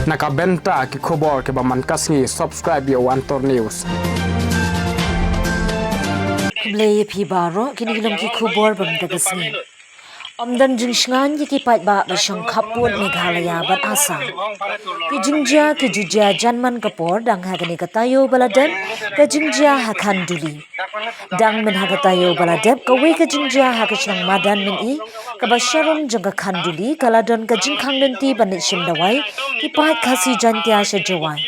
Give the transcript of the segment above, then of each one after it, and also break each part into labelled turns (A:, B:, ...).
A: Nakabenta ki khobor ke baman kasngi subscribe yo Antor News.
B: Blay phi baro kini kilom ki khubor bam dagasni. Omdan jingshngan ki pat ba bashang khapun Meghalaya ban asa. Ki jingja ki jujia janman kapor dang hagani katayo baladan ka jingja hakan duli. Dang min hagatayo baladep ka we ka jingja hakachnang madan min I ka basharon janga khanduli kaladon ka jingkhang lenti banit shimdawai ki pat khasi jantia shajawai.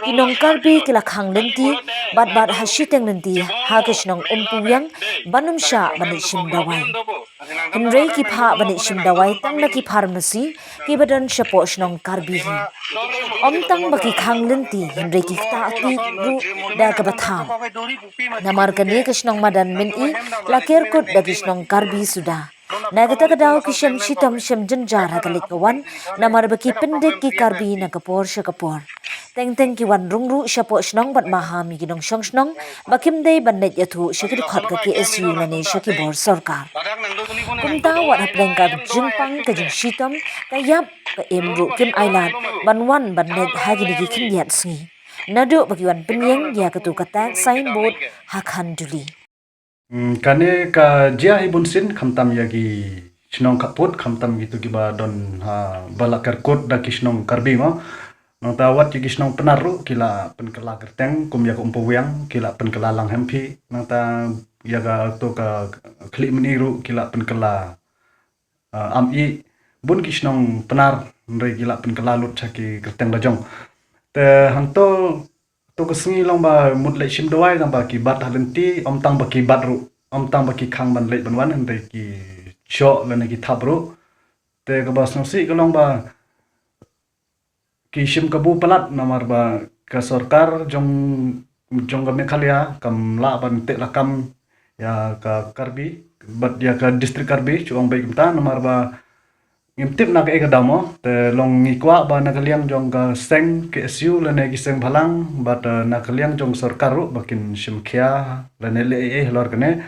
B: Kinong karbi kila khang lenti bat hashiteng lenti hakachnang umpuyang banum sha banit shimdawai. Henry ki pha banit shimdawai tang na ki pharmacy ki badan shapo shnong karbi hi. Om tang baki khang lenti Henry ki ta ati ru da ka batham. Namar kani kishnong madan min I lakir kut da kishnong karbi suda. Nagata kadaw kishem shitam shem janjar hagalik kawan namar baki pendek ki karbi na kapor shakapor. Teng ki wan rungru shapo shnong bat mahami ginong shong shnong bakim day bannet yathu shakir khot ka ki SU lane shakibor sarkar. Kumta wat hapleng ka jingpang ka jing shitam ka yap ka emru kim island banwan bannet hagini ki khinyat sngi. Nado bagiwan penyeng ya ketu katak signboard hakhan duli.
C: Kane ka jia ibunsin khamtam yagi chnong kaput khamtam gitu kiba don ha balakar kot da kishnong karbi ma nang tawat ki kishnong penaru kila penkela kerteng kum ya umpuwyang kila penkela lang hempi nang ta yaga to ka kli meniru kila penkela ami bun kishnong penar ndre kila penkela lut chaki kerteng lajong te hangto to kesngi long ba mut lai shim dawai long ba ki bat halenti om tang ba ki bat ru om tang ba ki khang ban lai ban wan hande ki cho lane ki thap ru te ka ba snsi ka long ba ki shim kabu palat namar ba ka sarkar jong ga Meghalaya kam la ban te lakam ya ka karbi bat ya ka district karbi chuang bai kimta namar ba ngimtip na ka damo te long ngikwa ba nakaliang jong ka seng ke SU lane ki seng bhalang bat nakaliang jong sarkar ru bakin shimkhia lane le lor kane